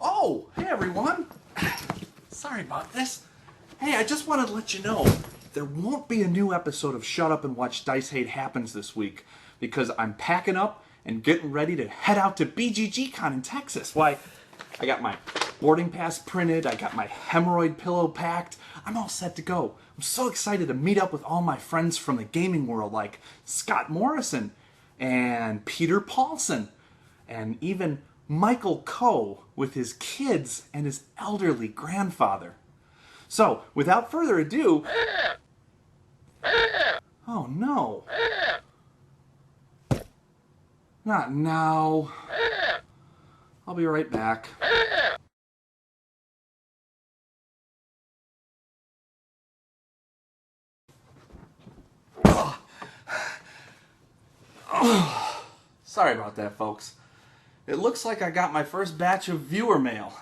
Oh, hey everyone. Sorry about this. Hey, I just wanted to let you know there won't be a new episode of Shut Up and Watch Dice Hate Happens this week because I'm packing up and getting ready to head out to BGG CON in Texas. Why, I got my boarding pass printed, I got my hemorrhoid pillow packed, I'm all set to go. I'm so excited to meet up with all my friends from the gaming world like Scott Morrison and Peter Paulson and even Michael Coe with his kids and his elderly grandfather. So, without further ado... Oh no. Not now. I'll be right back. Sorry about that, folks. It looks like I got my first batch of viewer mail.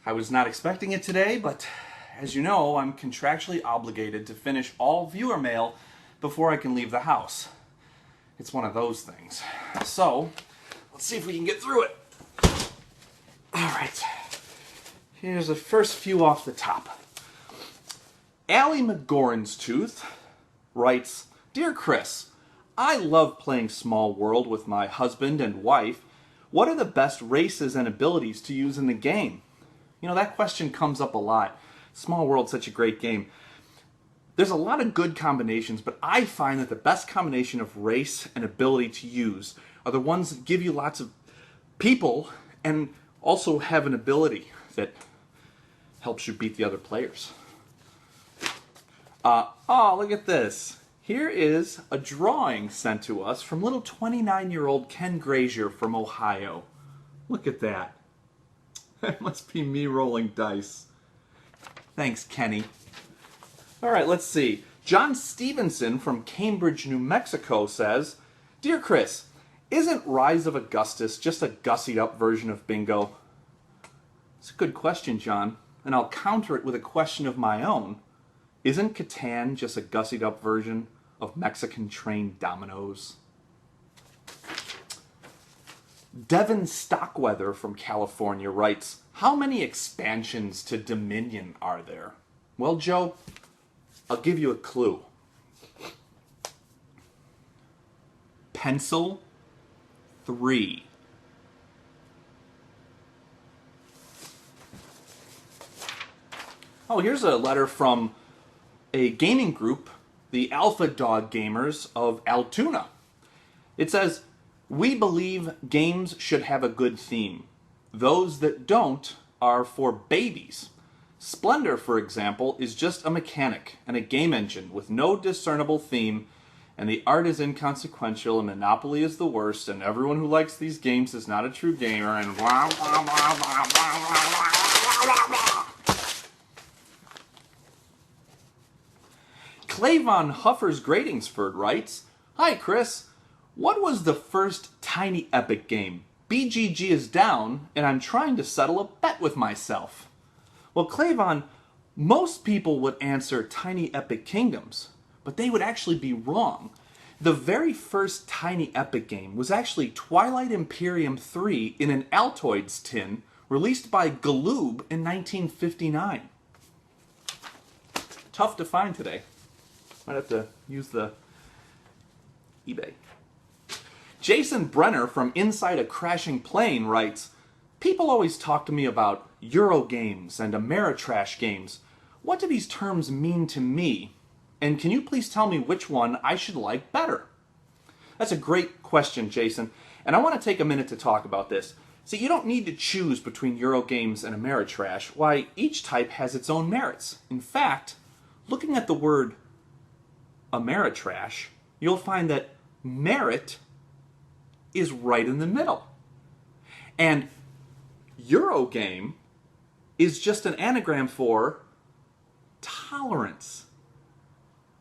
I was not expecting it today, but as you know, I'm contractually obligated to finish all viewer mail before I can leave the house. It's one of those things. So, let's see if we can get through it. Alright. Here's the first few off the top. Allie McGorrin's Tooth writes, Dear Chris, I love playing Small World with my husband and wife. What are the best races and abilities to use in the game? You know, that question comes up a lot. Small World's such a great game. There's a lot of good combinations, but I find that the best combination of race and ability to use are the ones that give you lots of people and also have an ability that helps you beat the other players. Oh, look at this. Here is a drawing sent to us from little 29-year-old Ken Grazier from Ohio. Look at that. That must be me rolling dice. Thanks, Kenny. Alright, let's see. John Stevenson from Cambridge, New Mexico says, Dear Chris, isn't Rise of Augustus just a gussied-up version of bingo? It's a good question, John, and I'll counter it with a question of my own. Isn't Catan just a gussied-up version of Mexican-trained dominoes? Devin Stockweather from California writes, How many expansions to Dominion are there? Well, Joe, I'll give you a clue. Pencil 3. Oh, here's a letter from a gaming group, the Alpha Dog Gamers of Altoona. It says, We believe games should have a good theme. Those that don't are for babies. Splendor, for example, is just a mechanic and a game engine with no discernible theme, and the art is inconsequential, and Monopoly is the worst, and everyone who likes these games is not a true gamer, and blah, blah, blah, blah, blah, blah, blah, blah. Clavon Huffers Gratingsford writes, Hi, Chris. What was the first Tiny Epic game? BGG is down, and I'm trying to settle a bet with myself. Well, Clavon, most people would answer Tiny Epic Kingdoms, but they would actually be wrong. The very first Tiny Epic game was actually Twilight Imperium 3 in an Altoids tin, released by Galoob in 1959. Tough to find today. Might have to use the eBay. Jason Brenner from Inside a Crashing Plane writes, People always talk to me about Euro games and Ameritrash games. What do these terms mean to me? And can you please tell me which one I should like better? That's a great question, Jason, and I want to take a minute to talk about this. See, you don't need to choose between Euro games and Ameritrash. Why, each type has its own merits. In fact, looking at the word Ameritrash, you'll find that merit is right in the middle. And Eurogame is just an anagram for tolerance.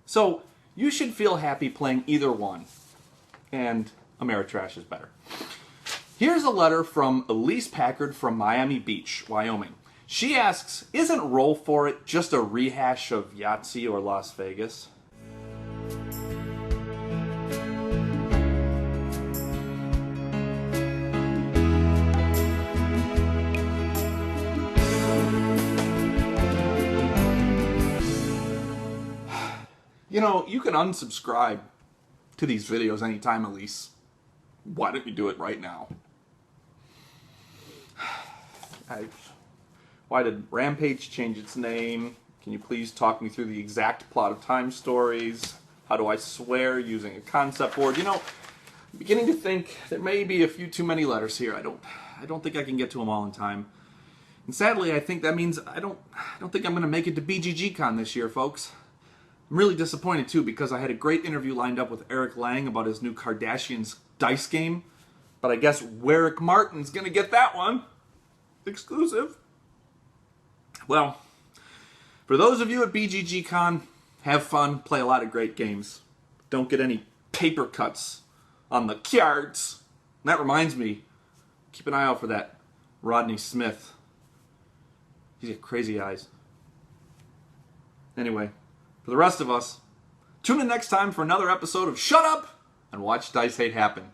So you should feel happy playing either one. And Ameritrash is better. Here's a letter from Elise Packard from Miami Beach, Wyoming. She asks, Isn't Roll For It just a rehash of Yahtzee or Las Vegas? You know, you can unsubscribe to these videos anytime, Elise. Why don't you do it right now? Why did Rampage change its name? Can you please talk me through the exact plot of Time Stories? How do I swear using a concept board? You know, I'm beginning to think there may be a few too many letters here. I don't think I can get to them all in time. And sadly, I think that means I don't think I'm going to make it to BGG CON this year, folks. I'm really disappointed too because I had a great interview lined up with Eric Lang about his new Kardashians dice game, but I guess Warwick Martin's going to get that one. Exclusive. Well, for those of you at BGG CON, have fun, play a lot of great games. Don't get any paper cuts on the cards. And that reminds me, keep an eye out for that Rodney Smith. He's got crazy eyes. Anyway, for the rest of us, tune in next time for another episode of Shut Up and Watch Dice Hate Happen.